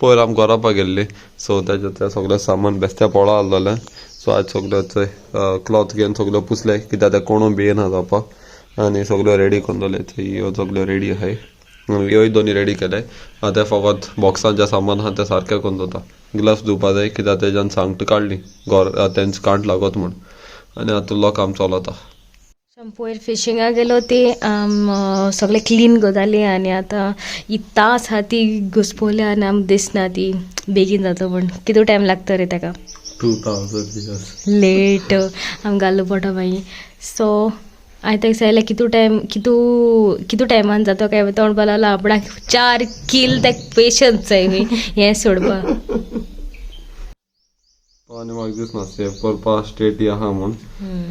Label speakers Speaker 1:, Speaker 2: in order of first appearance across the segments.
Speaker 1: पयर आमी गरोवपा गेल्ली सो तेजें सगळें सामान बेस्त्या पोळा आहलोलें सो आज सगळें थंय क्लॉथ घेवन सगळें पुसले कित्याक ते कोणू बी येना जावपाक आनी सगळ्यो रेडी करून दवरले थंय ह्यो सगळ्यो रेडी आहाय ह्योय दोनी रेडी केले ते फकत बॉक्सान जें सामान आहा तें सारकें करून दवरता ग्लव्स दिवपा जाय कित्याक तेज्यान सांगट काडली तेंच कांट लागत म्हूण आनी आतां काम चलता
Speaker 2: पयर फिशिंगाक गेलो ती सगळे क्लीन गजाली आनी आतां तास आहा ती घुसपवल्या आनी आमकां दिसना ती बेगीन जाता पूण कितू टायम लागता रे ताका
Speaker 1: 2000 years
Speaker 2: लेट आमकां घालू पडटा मागीर सो हांवें ताका सांगलें कितू टायमान जाता काय तोंड बाला आपणाक 4 किल ताका पेशन्स जाय हें सोडपाक
Speaker 1: आनी म्हाका दिसना सेफ करपा स्ट्रेटी आहा म्हूण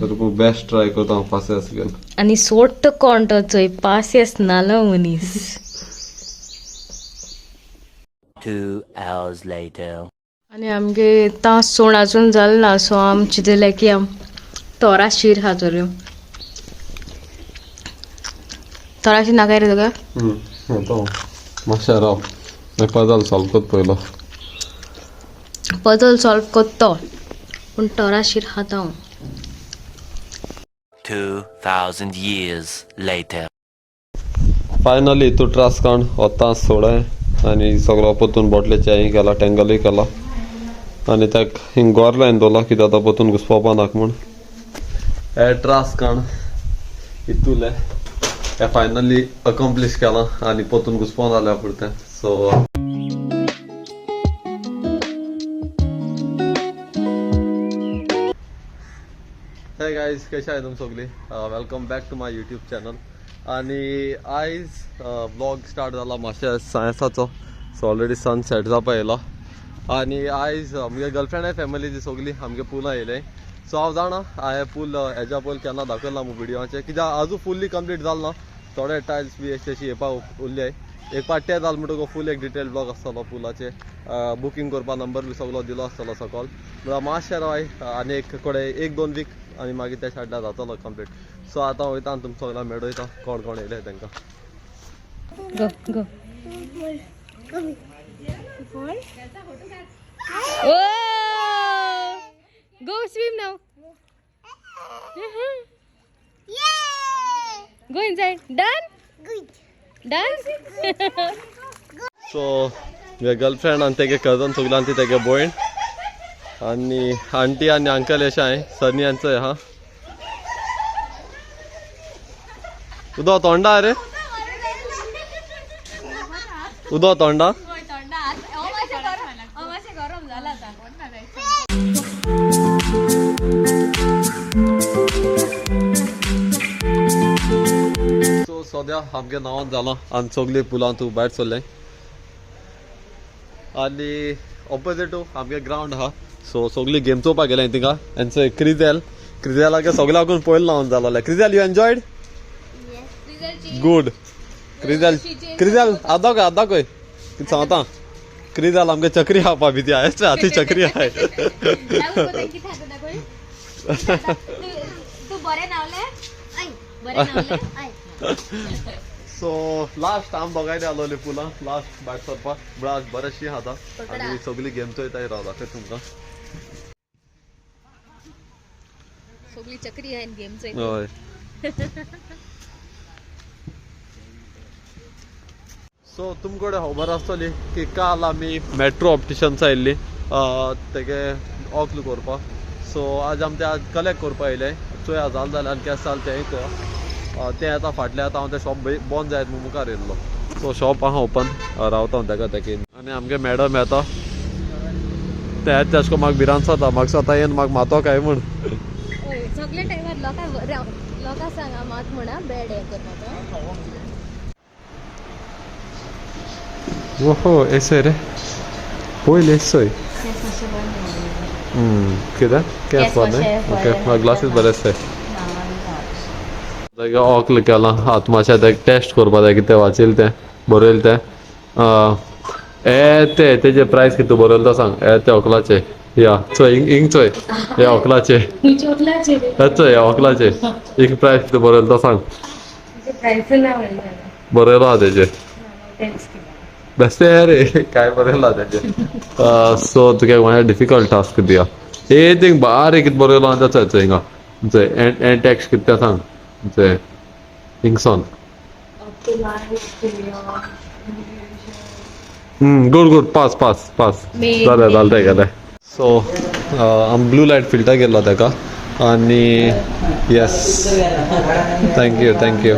Speaker 1: तर बेस्ट ट्राय करता हांव पासियेंस घेवन
Speaker 2: आनी सोडटा कोण तो चोय पासियेंस नालो मनीस
Speaker 3: 2 hours later.
Speaker 2: आनी आमगे तास सोण आजून जाल ना सो आम चिंतलें की आम तोरा शीर हा तोऱ्यो तोरा शीर नाका रे तुका
Speaker 1: मातशें राव पजल सॉल्व कोत पयलो
Speaker 2: पजल सॉल्व कोत्तो पूण तोरा शीर खाता हांव
Speaker 3: 2000 years later.
Speaker 1: फायनली तूं ट्रास काण वता सोडय आनी सगळो पोतून बॉटलेचे हें केला टँगलूय केला आनी ताका हिंग गोरलायन दवरला कित्याक आतां पोतून घुसपावपा नाका म्हूण हे ट्रास काण इतुले हे फायनली अकम्प्लीश केलां आनी पोतून घुसपाव जाल्या पुरतें सो हे गायज कशें आहाय तुमी सगळीं welcome back to my YouTube channel आनी आयज ब्लॉग स्टार्ट जाला मातशें सायन्साचो सो ऑलरेडी सन सेट जावपा येयलो आनी आयज आमगे गर्लफ्रेंड आय फॅमिली ती सगळी आमगे पुला येयले सो हांव जाणा हांवें पूल हेज्या पयलीं केन्ना दाखयला म्हूण विडियोचे कित्याक आजू फुल्ली कंप्लीट जाल ना थोडे टायल्स बी अशी येवपाक उरले एक पार्ट ते जाल म्हणटकूच फूल एक डिटेल ब्लॉग आसतलो पुलाचे बुकींग करपा नंबर बी सगळो दिलो आसतलो सकयल म्हळ्यार मातशें राय आनी एक कडेन 1-2 वीक आनी मागीर त्या सायडा जातलो कंप्लीट सो आतां वयता आनी तुमकां सगळ्यांक मेळयता कोण कोण येयले तांकां
Speaker 2: go go go swim now go inside done done
Speaker 1: so म्हगे गर्लफ्रेंड आनी तेगे कजन सगळ्यां ती तेगे भयण आनी आंटी आनी अंकल अशें हांय सनियांचो हा उदो तोंडा रे उदो तोंडा सो सद्या आमगे नांवान जालां आनी सगळीं पुलां तूं भायर सरलें आनी ऑपोजीट आमगे ग्रावंड आहा सो सगळीं गेम चोवपाक गेले थिंगा एन्ड क्रिजेलाक सगळ्याकून पयलो लावन जालो क्रिजेल यू एन्जॉयड गुड क्रिजेल आदां खंय कितें सांगता क्रिजेल आमगे चक्री खावपा बी ती हाती चक्री आहाय सो लास्ट आम दोगांयनी आलोली पुलां लास्ट भायर सरपाक म्हळ्यार बरेचशी खाता आनी सगळी गेम चोयताय राव दाखय तुमकां
Speaker 2: सगळी चक्री आहाय गेम
Speaker 1: हय सो तुमकडे खबर आसतली की काल आमी मेट्रो ऑप्टिशन्स आयिल्ली तेगे ऑक्ल करपाक सो आज आमी ते कलेक्ट करपा येयले चोया जाल जाल्यार आनी केस जाल तेंय तो तें येता फाटल्यान आतां हांव तें शॉप बंद जायत म्हूण मुखार येयल्लो सो शॉप आहा ओपन रावता हांव तेका तेकीन आनी आमगे मॅडम येता ते तेश को म्हाका भिरांत जाता म्हाका स्वता येवन म्हाका मातो काय म्हूण
Speaker 2: सगळे टायमार लोकां सांगा मात म्हणा बेड हें करपाक
Speaker 1: ओहो एसोय रे पयले एसोय कितें केस बरें ओके म्हाका ग्लासीस बरे आसाय तेगे ऑक्ल केलां आतां मातशें तेका टेस्ट करपा जाय कितें वाचयलें तें बरयलें तें तेजे प्रायस कितें बरयलें तो सांग ते ऑक्लाचे या चोय इंग चोय हे ऑक्लाचे चोय ह्या ऑक्लाचे एक प्रायस कितें बरयलें तो सांग बरयलो आहा तेजेर बेस्ट रे काय बरयला तेजे सो तुका मातशें डिफिकल्ट टास्क दिया ए थिंग बारीक कितें बरयलो आनी तें चोय हिंगा एंड टॅक्स कितें तें सांग हिंगसोन good good pass pass pass जालें गेलें सो आम ब्लू लायट फिल्टर केल्लो तेका आनी येस थँक्यू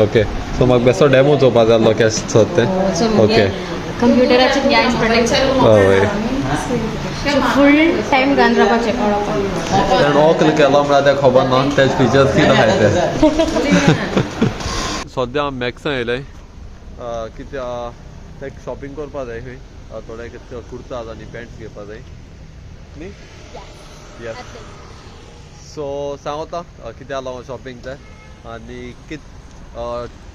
Speaker 1: ओके सो म्हाका बेश्टो डेमो चोवपा जाय आसलो केश तें ओके
Speaker 2: कंप्युटराचेर गॅस प्रोटेक्शन
Speaker 1: हय
Speaker 2: फूल टायम घालून रावपाचें
Speaker 1: ताणें ऑकल केलो म्हळ्यार तें खबर ना तेज फिचर्स कितें आहाय ते सद्या हांव मॅक्सा येयलें कित्याक तेका शॉपिंग करपा जाय खंय थोडे कितें कुर्ताज आनी पॅन्ट्स घेवपा जाय न्ही येस सो सांगता कित्याक लागून शॉपिंग तें आनी कित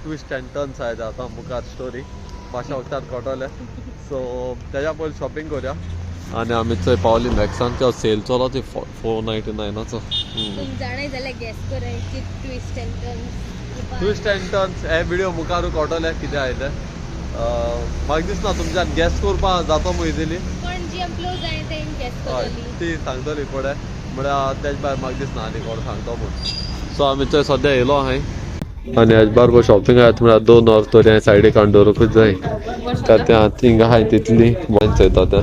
Speaker 1: ट्विस्ट एंड टर्न्स आहाय आतां मुखार स्टोरी मातशें वखदार कळटलें सो तेज्या पयलीं शॉपिंग करुया आनी आमी थंय पावली मॅक्सान तो सेल चलो ती 499चो
Speaker 2: जाणाय जाल्यार गॅस कराय की twist end turns
Speaker 1: twist end turns हे व्हिडिओ मुखारू कळटले कितें आहाय ते म्हाका दिसना तुमच्यान गॅस करपा जाता मू इजिली
Speaker 2: पण जी क्लोज जाय ते गॅस
Speaker 1: हय ती सांगतली फुडें म्हळ्यार तेज भायर म्हाका दिसना आनी कोण सांगता म्हूण सो आमी थंय सद्या येयलो आहाय आनी हेज बार शॉपिंग आहात म्हळ्यार 2 वर तरी हांवें सायडीक काडून दवरूंकूच जाय त्या थिंग आहाय तितली बंद चोयता तें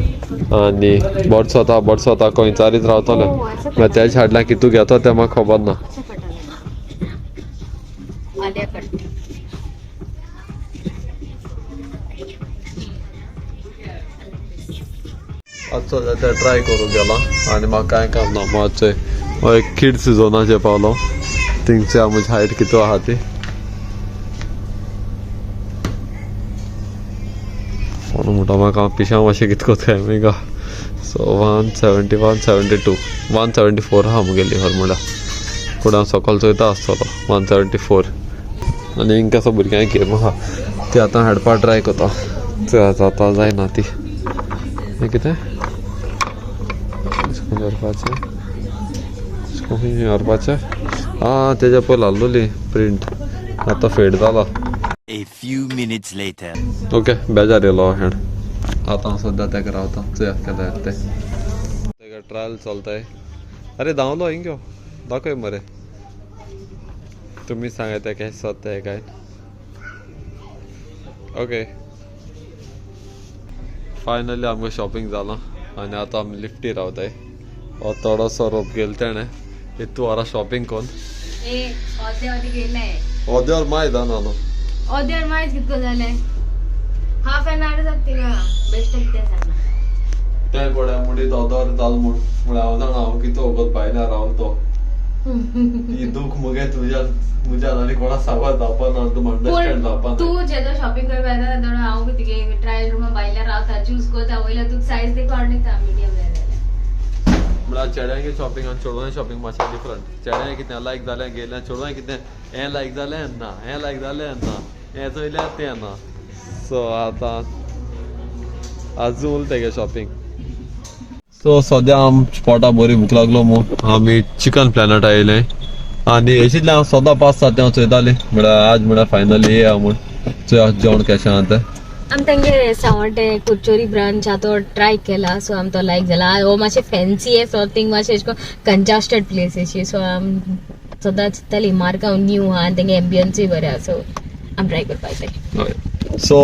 Speaker 1: आनी बड्स खंय विचारीत रावतले मागीर तेज हाडल्यार कितू घेता तें म्हाका खबर ना आजचो ते ट्राय करूंक गेला आनी म्हाका कांय काम ना मातशें एक किड्स झोनाचेर पावलो थिंगचे म्हजी हायट कितू आहा ती कोण म्हणटा म्हाका पिशां मातशें कितें कोताय मेगा सो 170 172 174 आहा मुगेली हर म्हळ्यार फुडें हांव सकयल चोयता आसतलो 174 आनी हिंग कसो भुरग्यांक गेम आहा ती आतां हाडपा ट्राय कोता जाता जायना ती कितें व्हरपाचें तेज्या पयलीं आहलोली प्रिंट आतां फेड जाला
Speaker 3: A few minutes later.
Speaker 1: Okay बेजार येयलो हेड आतां हांव सद्या तेका रावता चोया केल्यार तेका ट्रायल चलताय अरे धांवलो हिंग यो दाखय मरे तुमी सांगाय ते केश सोदताय काय ओके फायनली आमकां शॉपिंग जालां आनी आतां आमी लिफ्टी रावताय थोडोसो रोप गेल तेणें इतू वरां शॉपिंग कोन्न ओद्यार माय जाना न्हू
Speaker 2: ओद्यार मायज कितको जालें हाफ एन आवर जाता थिंगा बेश्ट कितें सांगना
Speaker 1: तें कोड्या म्हणीत ओदोर जाल म्हूण हांव जाणा हांव कितें वगत भायल्यार रावतो ही दूख मुगे तुज्यान आनी कोणा सांगत जावपाना तूं अंडरस्टँड जावपाना
Speaker 2: तूं जेदो शॉपिंग करपा येता तेदो हांव तुगे ट्रायल रुमा भायल्यार रावता चूज करता वयल्यार तुका सायज देखो हाडून मिडियम जाय जाल्यार
Speaker 1: म्हळ्यार चेड्यांगे शॉपिंग आनी चेडवां शॉपिंग मातशें डिफरंट चेड्यांक कितें लायक जालें गेलें चेडवां कितें हें लायक जालें ना हें लायक जालें ना हें चोयल्यार तें ना सो आतां आजून उरता गे शॉपिंग सो सद्या आम स्पॉटा बरी भूक लागलो मू आमी चिकन प्लॅनट आयले आनी हेचितलें हांव सदां 5-7 हांव चोयतालें म्हळ्यार आज म्हळ्यार फायनली येया म्हूण चोया जेवण केशें आहा तें
Speaker 2: आमी तेंगे सावड्डे कुरचोरी ब्रांच आहा तो ट्राय केला सो आम तो लायक जाला हो मातशें फॅन्सी हे सो थिंग मातशें एशें कोन्न कंजास्टेड प्लेस अशी सो आम सदां चिंततालीं मार्गांव न्यू आहा आनी तेंगे एम्बियन्सूय बरें आहा सो आम ट्राय करपा येताय
Speaker 1: सो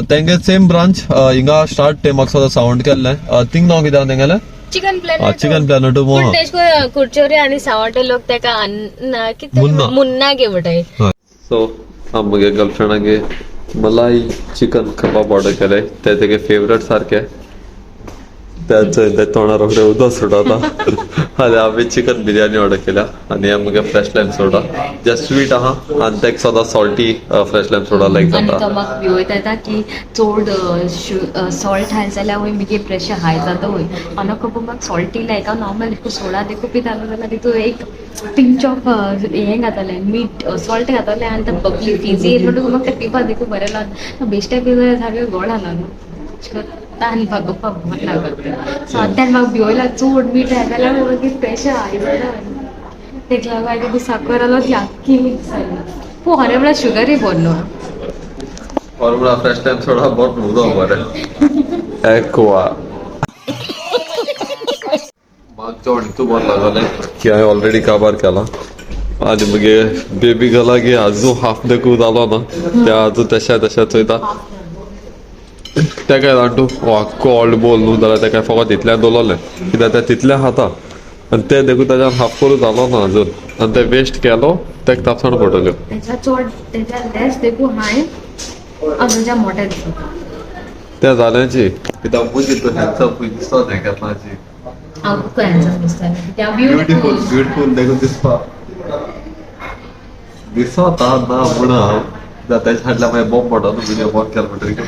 Speaker 1: तेंगे सेम ब्रांच हिंगा स्टार्ट ते म्हाका सदां सावंड केल्लें थिंग नांव कितें तेंगेलें
Speaker 2: चिकन प्लॅनट
Speaker 1: चिकन प्लॅनट
Speaker 2: पण तेशको कुरचोरी आनी सावड्डे लोक तेका मुन्ना घे म्हणटाय
Speaker 1: सो आमगे गर्लफ्रेंडागे मलाई चिकन कबाब ऑर्डर केले ते तेगे फेवरेट सारखे ते तोंडार रोखडे उदक सुटता आनी आमी चिकन बिर्याणी ऑर्डर केल्या आनी आमगे फ्रेश लायम सोडा जे स्वीट आहा आनी तेका सदां सॉल्टी फ्रेश लायम सोडा लायक जाता
Speaker 2: तो म्हाका भिवयता येता की चड सॉल्ट हाय जाल्यार वय बेगी प्रेशर हाय जाता वय आनी खूब म्हाका सॉल्टी लायक हांव नॉर्मल देखून सोडा देखून पितालो जाल्यार तितून एक पिंच ऑफ हें घातलें मीठ सॉल्ट घातलें आनी तें बबली फिजी येयलो म्हणटकूच म्हाका तें पिवपा देखून बरें लागना बेश्टे पिवल्यार सारकें गोड आहा न्हू तान भागोवपा बरें लागता सद्यान म्हाका भिवयला चड मीठ हाय जाल्यार मागीर प्रेशर हाय जाता तेका लागून हांवें साखर आलो ती आख्खी मिक्स जाली पूण खरें म्हळ्यार शुगरूय बरी न्हू
Speaker 1: फॉर्मुला फर्स्ट टाइम थोड़ा बहुत मुद्दा मरे एक्वा मागच्या तू बरं लागले की हांवें ऑलरेडी काबार केला आनी मगे बेबी गर्ला की आजू हाफ देखून जालो ना त्या आजू तशा चोयता तेका जाणटू आख्खो ऑल्ड बोल न्हू जाल्यार तेका फकत तितल्यान दवरलें कित्याक ते तितलें खाता आनी ते देखून ताच्यान हाफ करून जालो ना अजून आनी ते वेस्ट केलो तेका तापसाण पडटल्यो
Speaker 2: त्याच्या चड त्याच्या लेस देखून हाय अजूनच्या मोठ्या
Speaker 1: त्या जाल्याची कित्याक मुजी तूं हेंचो दिसता तें केन्नाची ब्युटिफूल ब्युटिफूल देखून दिसपा दिसता ना म्हणून हांव त्याच्या फाटल्यान मागीर बॉम्ब पडटा न्हू व्हिडिओ बॉम्ब केलो म्हणटकीर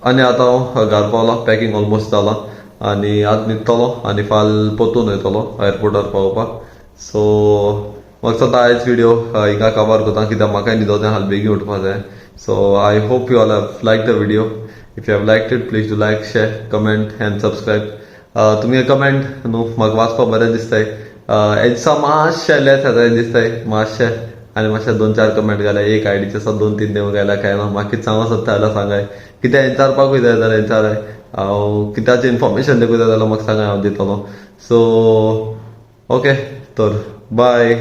Speaker 1: आनी आतां हांव घरा पावला पॅकींग ऑलमोस्ट जाला आनी आज न्हिदतलो आनी फाल पोतून वयतलो एअरपोर्टार पावोवपाक सो म्हाका सद्दां आयज व्हिडिओ हिंगा कवर करता कित्याक म्हाकाय न्हिदोवचें हाल बेगीन उठपा जाय so I hope you all have like the video if you have liked it please do like share comment and subscribe तुमी कमेंट न्हू म्हाका वाचपाक बरें दिसताय हेंचा मातशें लेस येताय दिसताय मातशें आनी मातशें 2-4 कमेंट घाल्यार एक आयडीचे 2-3 देव घाल्यार काय ना म्हाका कितें सांगूंक सोदता जाल्यार सांगाय कितें विचारपाकूय जाय जाल्यार विचाराय हांव कित्याचें इन्फॉर्मेशन देखून जाय जाल्यार म्हाका सांगाय हांव दितलो सो ओके तर बाय